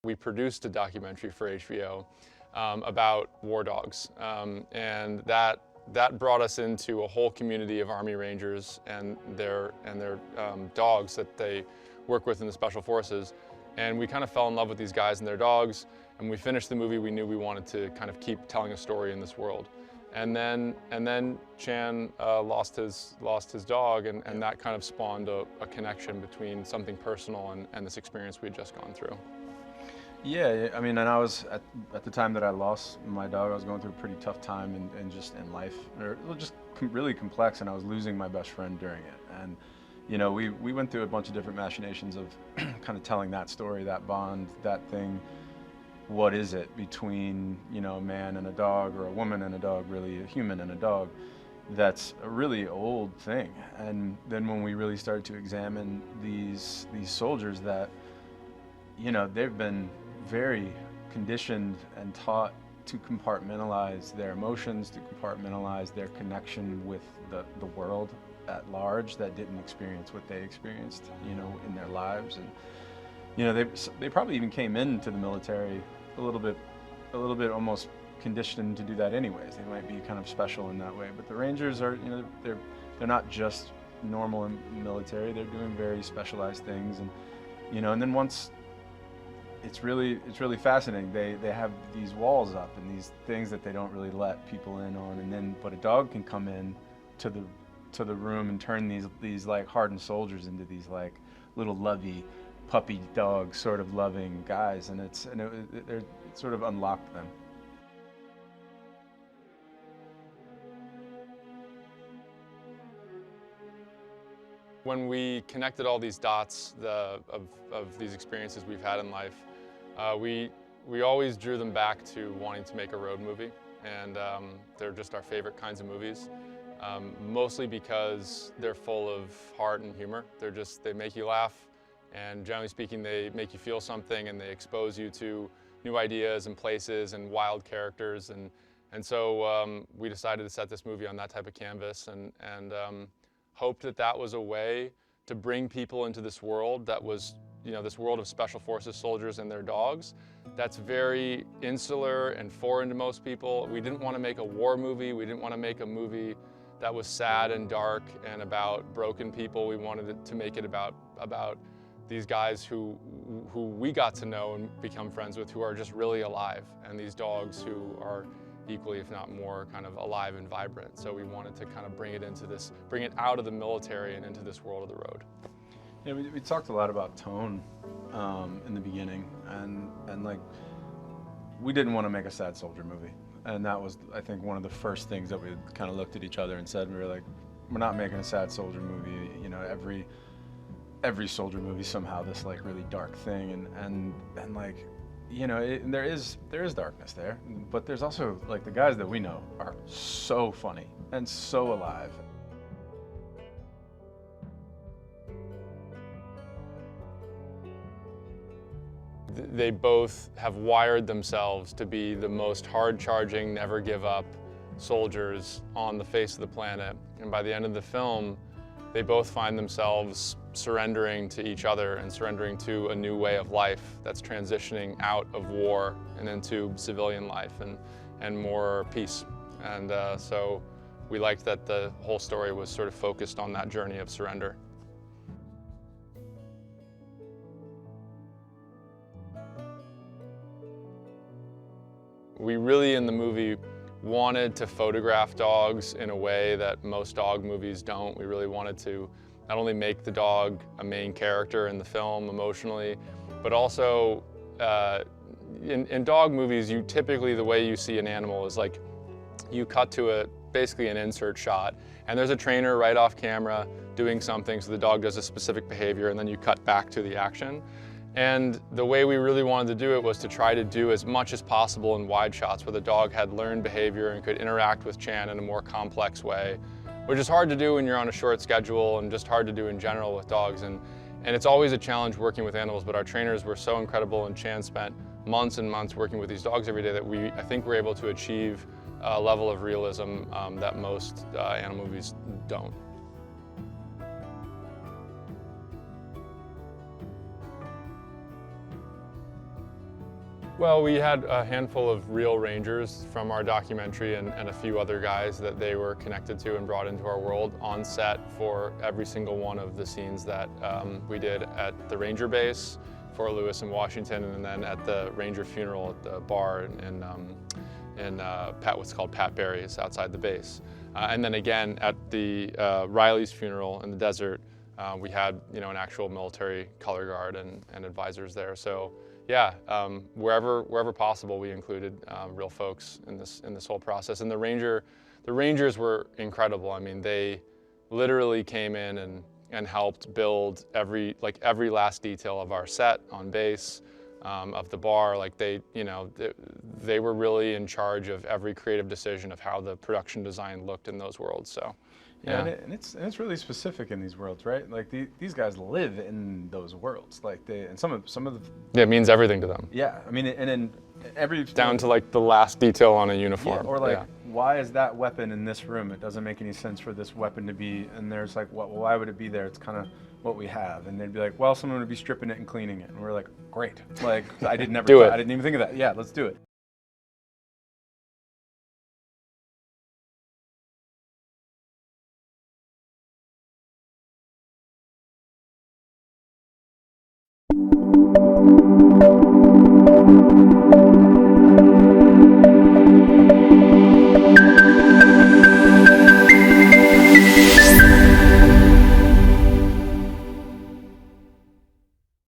We produced a documentary for HBO about war dogs, and that brought us into a whole community of Army Rangers and their dogs that they work with in the Special Forces. And we kind of fell in love with these guys and their dogs. And when we finished the movie, we knew we wanted to kind of keep telling a story in this world. And then Chan lost his dog, and that kind of spawned a connection between something personal and this experience we had just gone through. Yeah, I mean, and I was at the time that I lost my dog, I was going through a pretty tough time in life, or just really complex, and I was losing my best friend during it. And you know, we went through a bunch of different machinations of kind of telling that story, that bond, that thing. What is it between, you know, a man and a dog, or a woman and a dog, really a human and a dog? That's a really old thing. And then when we really started to examine these soldiers that, you know, they've been very conditioned and taught to compartmentalize their emotions, to compartmentalize their connection with the world at large that didn't experience what they experienced, you know, in their lives. And you know, they probably even came into the military a little bit almost conditioned to do that anyways. They might be kind of special in that way. But the Rangers are, you know, they're not just normal in military. They're doing very specialized things, and you know, and then once it's really fascinating. They have these walls up and these things that they don't really let people in on, and then but a dog can come in to the room and turn these like hardened soldiers into these like little lovey puppy dog sort of loving guys, and it sort of unlocked them. When we connected all these dots of these experiences we've had in life, we always drew them back to wanting to make a road movie, and they're just our favorite kinds of movies. Mostly because they're full of heart and humor. They make you laugh, and generally speaking, they make you feel something, and they expose you to new ideas and places and wild characters, and so we decided to set this movie on that type of canvas, and hoped that was a way to bring people into this world that was, you know, this world of Special Forces soldiers and their dogs. That's very insular and foreign to most people. We didn't want to make a war movie. We didn't want to make a movie that was sad and dark and about broken people. We wanted to make it about these guys who we got to know and become friends with, who are just really alive, and these dogs who are equally, if not more, kind of alive and vibrant. So we wanted to kind of bring it out of the military and into this world of the road. Yeah, we talked a lot about tone in the beginning, and like, we didn't want to make a sad soldier movie. And that was, I think, one of the first things that we kind of looked at each other and said, we were like, we're not making a sad soldier movie. You know, every soldier movie somehow this like really dark thing, and like, you know, there is darkness there, but there's also like the guys that we know are so funny and so alive. They both have wired themselves to be the most hard-charging, never give up soldiers on the face of the planet. And by the end of the film, they both find themselves surrendering to each other and surrendering to a new way of life that's transitioning out of war and into civilian life and more peace. And so we liked that the whole story was sort of focused on that journey of surrender. We really, in the movie, wanted to photograph dogs in a way that most dog movies don't. We really wanted to not only make the dog a main character in the film emotionally, but also in dog movies, typically the way you see an animal is like you cut to basically an insert shot, and there's a trainer right off camera doing something, so the dog does a specific behavior, and then you cut back to the action. And the way we really wanted to do it was to try to do as much as possible in wide shots where the dog had learned behavior and could interact with Chan in a more complex way, which is hard to do when you're on a short schedule and just hard to do in general with dogs. And it's always a challenge working with animals, but our trainers were so incredible, and Chan spent months and months working with these dogs every day that I think we're able to achieve a level of realism that most animal movies don't. Well, we had a handful of real Rangers from our documentary and a few other guys that they were connected to and brought into our world on set for every single one of the scenes that we did at the Ranger base, Fort Lewis in Washington, and then at the Ranger funeral at the bar in what's called Pat Barry's outside the base. And then again at the Riley's funeral in the desert, we had an actual military color guard and advisors there. So yeah, wherever possible, we included real folks in this whole process. And the Rangers were incredible. I mean, they literally came in and helped build every last detail of our set on base, of the bar. Like they were really in charge of every creative decision of how the production design looked in those worlds. So. Yeah, and it's really specific in these worlds, right? Like these guys live in those worlds. Like some of the. Yeah, it means everything to them. Yeah, I mean, and in every. Down to like the last detail on a uniform. Yeah, or like, why is that weapon in this room? It doesn't make any sense for this weapon to be. And there's like, why would it be there? It's kind of what we have. And they'd be like, well, someone would be stripping it and cleaning it. And we're like, great. Like I didn't even think of that. Yeah, let's do it.